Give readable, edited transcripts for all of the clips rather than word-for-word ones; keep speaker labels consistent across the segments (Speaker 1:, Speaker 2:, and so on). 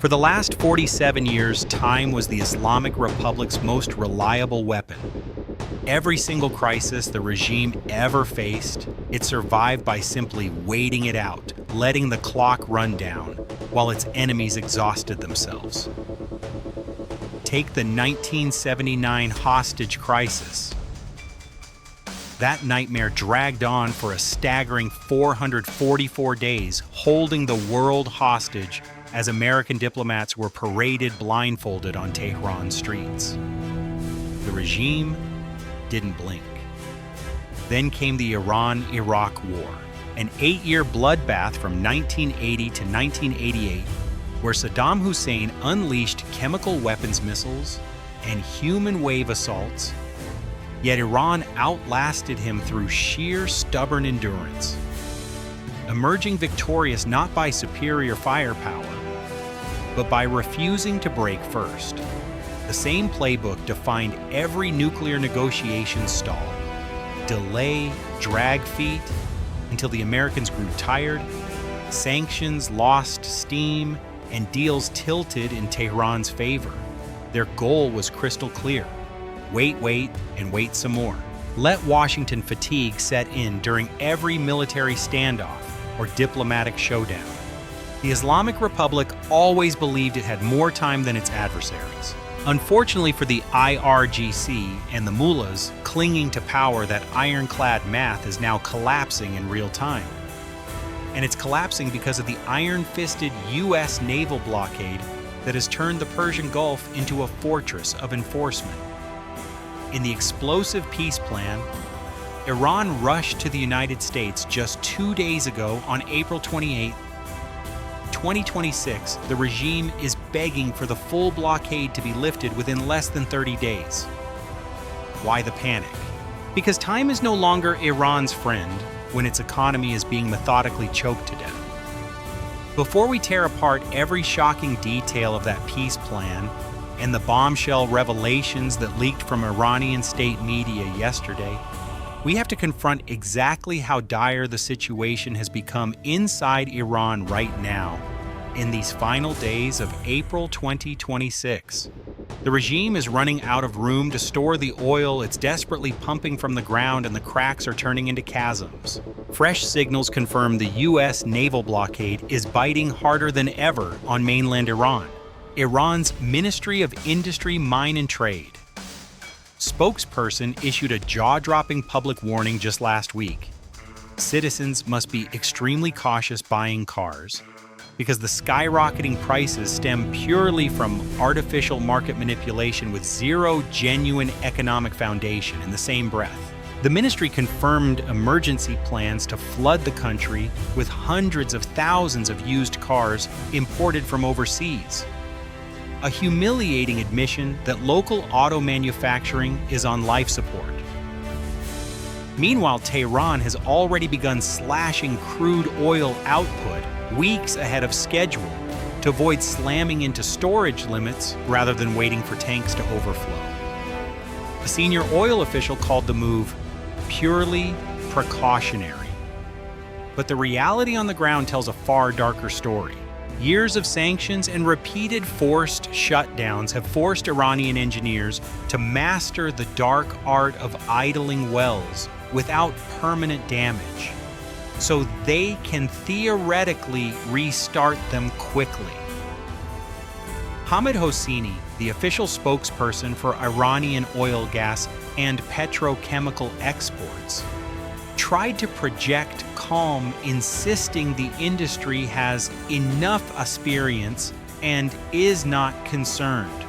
Speaker 1: For the last 47 years, time was the Islamic Republic's most reliable weapon. Every single crisis the regime ever faced, it survived by simply waiting it out, letting the clock run down, while its enemies exhausted themselves. Take the 1979 hostage crisis. That nightmare dragged on for a staggering 444 days, holding the world hostage as American diplomats were paraded blindfolded on Tehran streets. The regime didn't blink. Then came the Iran-Iraq War, an 8-year bloodbath from 1980 to 1988, where Saddam Hussein unleashed chemical weapons missiles and human wave assaults, yet Iran outlasted him through sheer stubborn endurance, emerging victorious not by superior firepower, but by refusing to break first. The same playbook defined every nuclear negotiation stall: delay, drag feet, until the Americans grew tired, sanctions lost steam, and deals tilted in Tehran's favor. Their goal was crystal clear: wait, and wait some more. Let Washington fatigue set in during every military standoff or diplomatic showdown. The Islamic Republic always believed it had more time than its adversaries. Unfortunately for the IRGC and the mullahs clinging to power, that ironclad math is now collapsing in real time. And it's collapsing because of the iron-fisted U.S. naval blockade that has turned the Persian Gulf into a fortress of enforcement. In the explosive peace plan, Iran rushed to the United States just 2 days ago on April 28, 2026, the regime is begging for the full blockade to be lifted within less than 30 days. Why the panic? Because time is no longer Iran's friend when its economy is being methodically choked to death. Before we tear apart every shocking detail of that peace plan and the bombshell revelations that leaked from Iranian state media yesterday, we have to confront exactly how dire the situation has become inside Iran right now, in these final days of April 2026. The regime is running out of room to store the oil it's desperately pumping from the ground, and the cracks are turning into chasms. Fresh signals confirm the U.S. naval blockade is biting harder than ever on mainland Iran. Iran's Ministry of Industry, Mine and Trade spokesperson issued a jaw-dropping public warning just last week. Citizens must be extremely cautious buying cars because the skyrocketing prices stem purely from artificial market manipulation with zero genuine economic foundation. In the same breath, the ministry confirmed emergency plans to flood the country with hundreds of thousands of used cars imported from overseas. A humiliating admission that local auto manufacturing is on life support. Meanwhile, Tehran has already begun slashing crude oil output weeks ahead of schedule to avoid slamming into storage limits rather than waiting for tanks to overflow. A senior oil official called the move purely precautionary. But the reality on the ground tells a far darker story. Years of sanctions and repeated forced shutdowns have forced Iranian engineers to master the dark art of idling wells without permanent damage, so they can theoretically restart them quickly. Hamid Hosseini, the official spokesperson for Iranian oil, gas, and petrochemical exports, tried to project calm, insisting the industry has enough experience and is not concerned.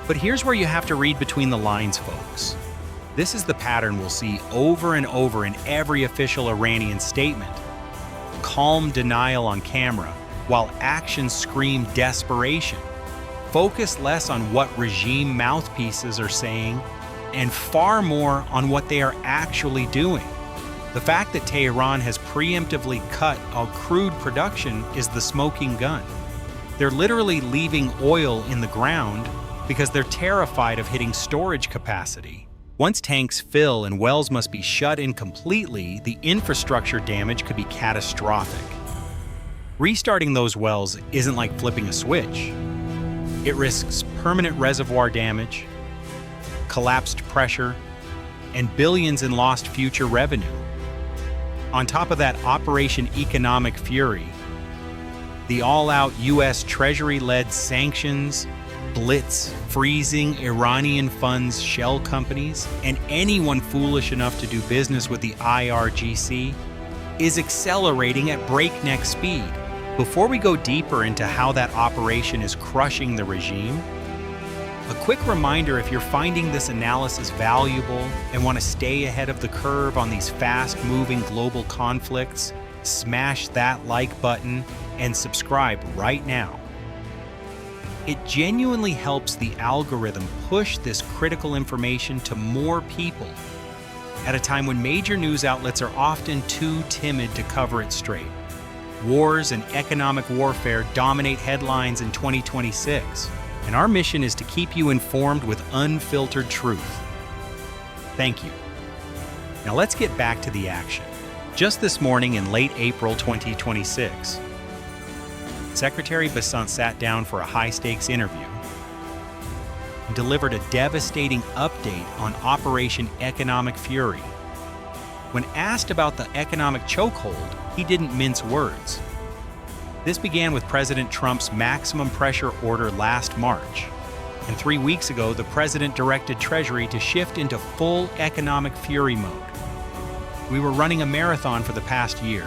Speaker 1: But here's where you have to read between the lines, folks. This is the pattern we'll see over and over in every official Iranian statement. Calm denial on camera, while actions scream desperation. Focus less on what regime mouthpieces are saying and far more on what they are actually doing. The fact that Tehran has preemptively cut a crude production is the smoking gun. They're literally leaving oil in the ground because they're terrified of hitting storage capacity. Once tanks fill and wells must be shut in completely, the infrastructure damage could be catastrophic. Restarting those wells isn't like flipping a switch. It risks permanent reservoir damage, collapsed pressure, and billions in lost future revenue. On top of that, Operation Economic Fury, the all-out U.S. Treasury-led sanctions, blitz, freezing Iranian funds shell companies, and anyone foolish enough to do business with the IRGC, is accelerating at breakneck speed. Before we go deeper into how that operation is crushing the regime, a quick reminder: if you're finding this analysis valuable and want to stay ahead of the curve on these fast-moving global conflicts, smash that like button and subscribe right now. It genuinely helps the algorithm push this critical information to more people at a time when major news outlets are often too timid to cover it straight. Wars and economic warfare dominate headlines in 2026, and our mission is to keep you informed with unfiltered truth. Thank you. Now let's get back to the action. Just this morning in late April 2026, Secretary Besant sat down for a high-stakes interview and delivered a devastating update on Operation Economic Fury. When asked about the economic chokehold, he didn't mince words. This began with President Trump's maximum pressure order last March, and 3 weeks ago, the president directed Treasury to shift into full economic fury mode. We were running a marathon for the past year.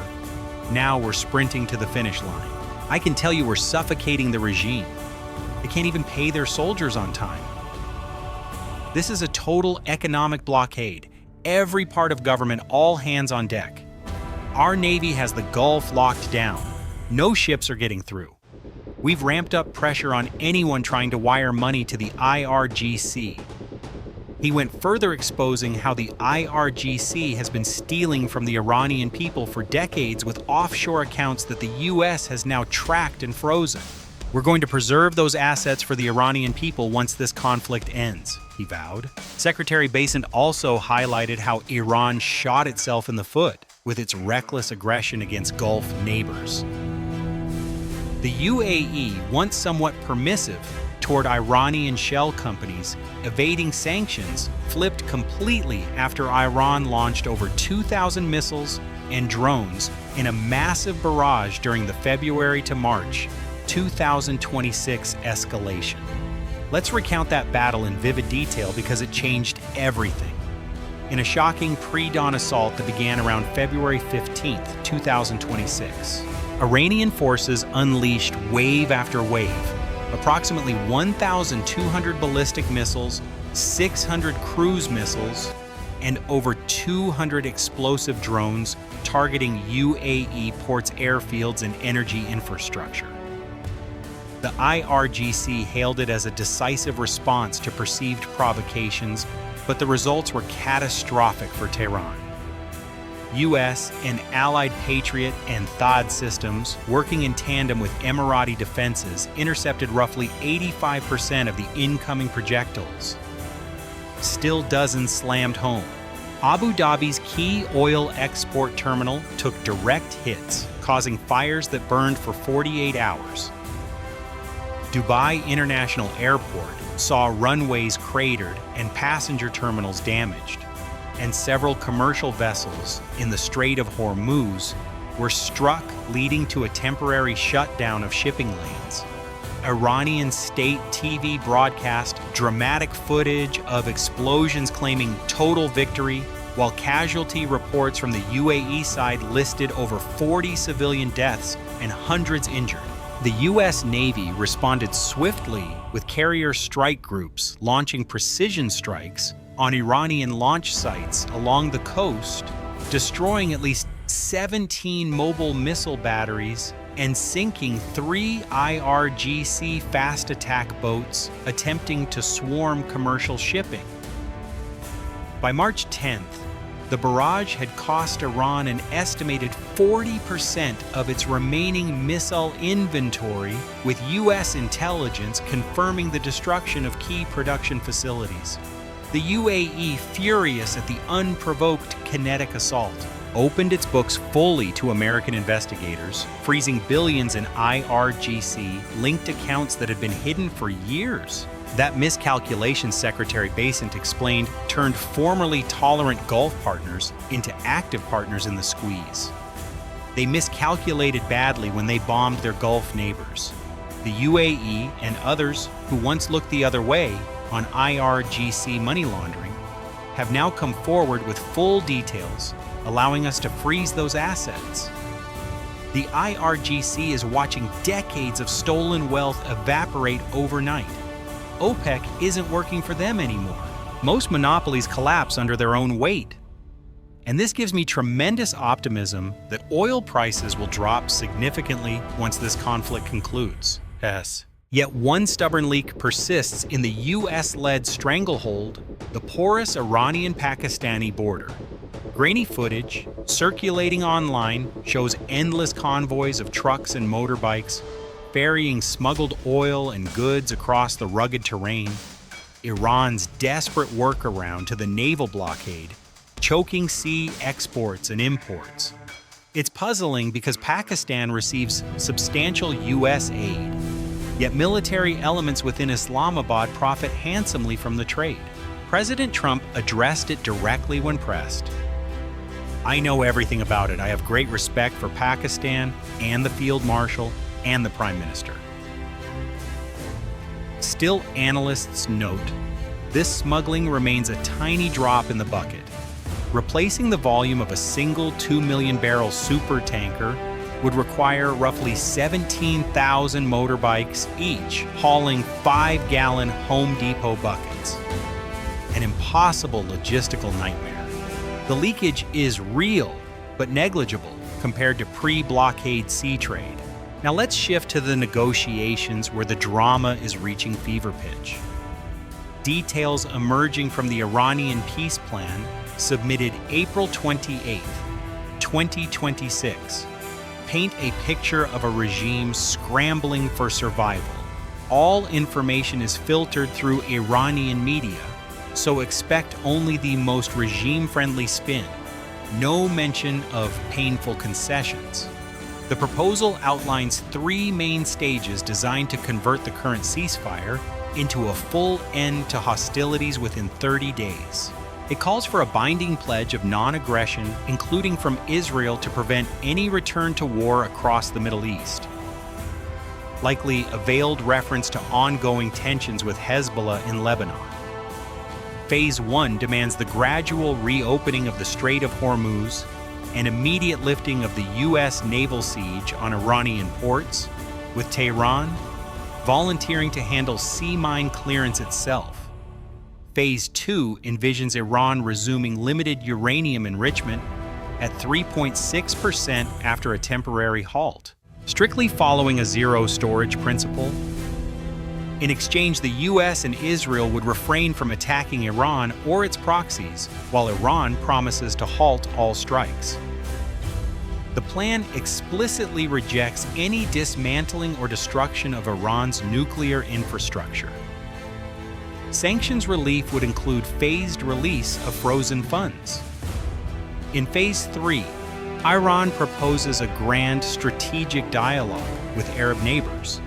Speaker 1: Now we're sprinting to the finish line. I can tell you we're suffocating the regime. They can't even pay their soldiers on time. This is a total economic blockade. Every part of government, all hands on deck. Our Navy has the Gulf locked down. No ships are getting through. We've ramped up pressure on anyone trying to wire money to the IRGC. He went further, exposing how the IRGC has been stealing from the Iranian people for decades with offshore accounts that the U.S. has now tracked and frozen. We're going to preserve those assets for the Iranian people once this conflict ends, he vowed. Secretary Besant also highlighted how Iran shot itself in the foot with its reckless aggression against Gulf neighbors. The UAE, once somewhat permissive toward Iranian shell companies evading sanctions, flipped completely after Iran launched over 2,000 missiles and drones in a massive barrage during the February to March 2026 escalation. Let's recount that battle in vivid detail because it changed everything. In a shocking pre-dawn assault that began around February 15, 2026, Iranian forces unleashed wave after wave. Approximately 1,200 ballistic missiles, 600 cruise missiles, and over 200 explosive drones targeting UAE ports, airfields, and energy infrastructure. The IRGC hailed it as a decisive response to perceived provocations, but the results were catastrophic for Tehran. U.S. and allied Patriot and THAAD systems, working in tandem with Emirati defenses, intercepted roughly 85% of the incoming projectiles. Still, dozens slammed home. Abu Dhabi's key oil export terminal took direct hits, causing fires that burned for 48 hours. Dubai International Airport saw runways cratered and passenger terminals damaged, and several commercial vessels in the Strait of Hormuz were struck, leading to a temporary shutdown of shipping lanes. Iranian state TV broadcast dramatic footage of explosions claiming total victory, while casualty reports from the UAE side listed over 40 civilian deaths and hundreds injured. The U.S. Navy responded swiftly with carrier strike groups launching precision strikes on Iranian launch sites along the coast, destroying at least 17 mobile missile batteries and sinking 3 IRGC fast attack boats attempting to swarm commercial shipping. By March 10th, the barrage had cost Iran an estimated 40% of its remaining missile inventory, with U.S. intelligence confirming the destruction of key production facilities. The UAE furious at the unprovoked kinetic assault. opened its books fully to American investigators, freezing billions in IRGC-linked accounts that had been hidden for years. That miscalculation, Secretary Besant explained, turned formerly tolerant Gulf partners into active partners in the squeeze. They miscalculated badly when they bombed their Gulf neighbors. The UAE and others who once looked the other way on IRGC money laundering have now come forward with full details, allowing us to freeze those assets. The IRGC is watching decades of stolen wealth evaporate overnight. OPEC isn't working for them anymore. Most monopolies collapse under their own weight. And this gives me tremendous optimism that oil prices will drop significantly once this conflict concludes. Yes. Yet one stubborn leak persists in the US-led stranglehold, the porous Iranian-Pakistani border. Grainy footage, circulating online, shows endless convoys of trucks and motorbikes, ferrying smuggled oil and goods across the rugged terrain. Iran's desperate workaround to the naval blockade, choking sea exports and imports. It's puzzling because Pakistan receives substantial US aid, yet military elements within Islamabad profit handsomely from the trade. President Trump addressed it directly when pressed. I know everything about it. I have great respect for Pakistan and the Field Marshal and the Prime Minister. Still, analysts note, this smuggling remains a tiny drop in the bucket. Replacing the volume of a single 2 million barrel supertanker would require roughly 17,000 motorbikes each, hauling 5-gallon Home Depot buckets. An impossible logistical nightmare. The leakage is real, but negligible compared to pre-blockade sea trade. Now let's shift to the negotiations where the drama is reaching fever pitch. Details emerging from the Iranian peace plan submitted April 28, 2026, paint a picture of a regime scrambling for survival. All information is filtered through Iranian media, so expect only the most regime-friendly spin. No mention of painful concessions. The proposal outlines 3 main stages designed to convert the current ceasefire into a full end to hostilities within 30 days. It calls for a binding pledge of non-aggression, including from Israel, to prevent any return to war across the Middle East. Likely a veiled reference to ongoing tensions with Hezbollah in Lebanon. Phase 1 demands the gradual reopening of the Strait of Hormuz and immediate lifting of the U.S. naval siege on Iranian ports, with Tehran volunteering to handle sea mine clearance itself. Phase 2 envisions Iran resuming limited uranium enrichment at 3.6% after a temporary halt, strictly following a zero storage principle. In exchange, the US and Israel would refrain from attacking Iran or its proxies, while Iran promises to halt all strikes. The plan explicitly rejects any dismantling or destruction of Iran's nuclear infrastructure. Sanctions relief would include phased release of frozen funds. In Phase 3, Iran proposes a grand strategic dialogue with Arab neighbors.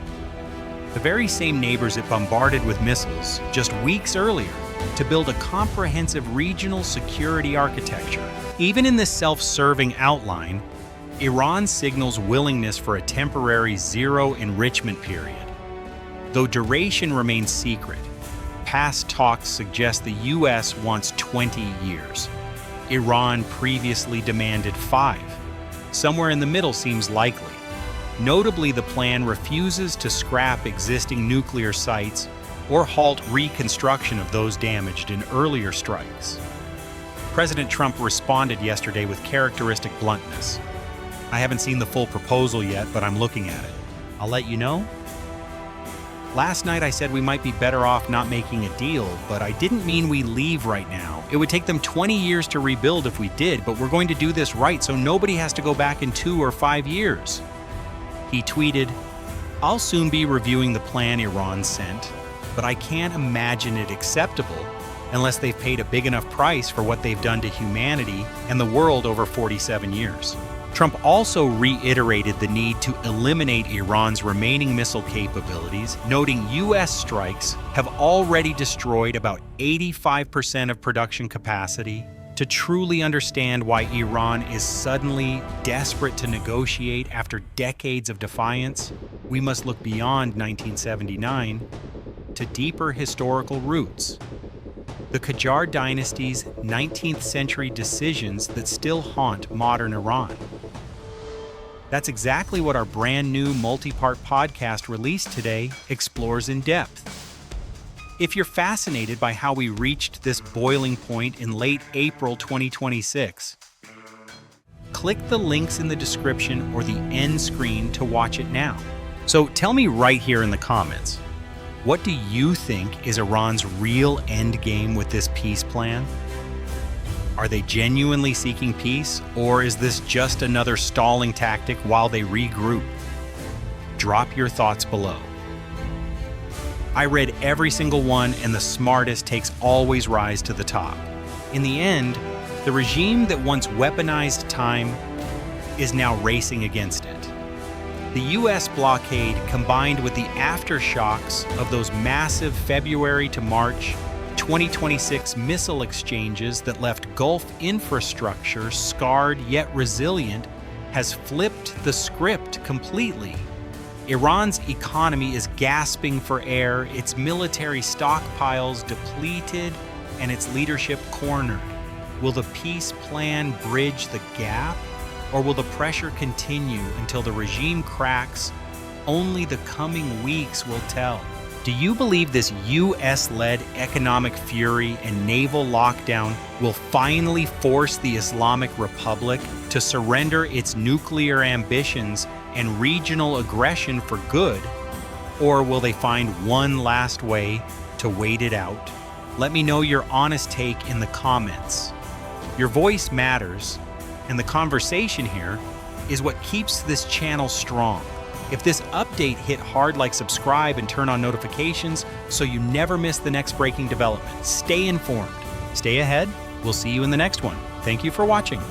Speaker 1: The very same neighbors it bombarded with missiles just weeks earlier to build a comprehensive regional security architecture. Even in this self-serving outline, Iran signals willingness for a temporary zero enrichment period. Though duration remains secret, past talks suggest the US wants 20 years. Iran previously demanded 5. Somewhere in the middle seems likely. Notably, the plan refuses to scrap existing nuclear sites or halt reconstruction of those damaged in earlier strikes. President Trump responded yesterday with characteristic bluntness. I haven't seen the full proposal yet, but I'm looking at it. I'll let you know. Last night I said we might be better off not making a deal, but I didn't mean we leave right now. It would take them 20 years to rebuild if we did, but we're going to do this right so nobody has to go back in 2 or 5 years. He tweeted, "I'll soon be reviewing the plan Iran sent, but I can't imagine it acceptable unless they've paid a big enough price for what they've done to humanity and the world over 47 years. Trump also reiterated the need to eliminate Iran's remaining missile capabilities, noting U.S. strikes have already destroyed about 85% of production capacity. To truly understand why Iran is suddenly desperate to negotiate after decades of defiance, we must look beyond 1979 to deeper historical roots. The Qajar dynasty's 19th century decisions that still haunt modern Iran. That's exactly what our brand new multi-part podcast released today explores in depth. If you're fascinated by how we reached this boiling point in late April 2026, click the links in the description or the end screen to watch it now. So tell me right here in the comments, what do you think is Iran's real end game with this peace plan? Are they genuinely seeking peace, or is this just another stalling tactic while they regroup? Drop your thoughts below. I read every single one, and the smartest takes always rise to the top. In the end, the regime that once weaponized time is now racing against it. The U.S. blockade, combined with the aftershocks of those massive February to March 2026 missile exchanges that left Gulf infrastructure scarred yet resilient, has flipped the script completely. Iran's economy is gasping for air, its military stockpiles depleted, and its leadership cornered. Will the peace plan bridge the gap, or will the pressure continue until the regime cracks? Only the coming weeks will tell. Do you believe this U.S.-led economic fury and naval lockdown will finally force the Islamic Republic to surrender its nuclear ambitions and regional aggression for good? Or will they find one last way to wait it out? Let me know your honest take in the comments. Your voice matters, and the conversation here is what keeps this channel strong. If this update hit hard, like, subscribe and turn on notifications so you never miss the next breaking development. Stay informed. Stay ahead. We'll see you in the next one. Thank you for watching.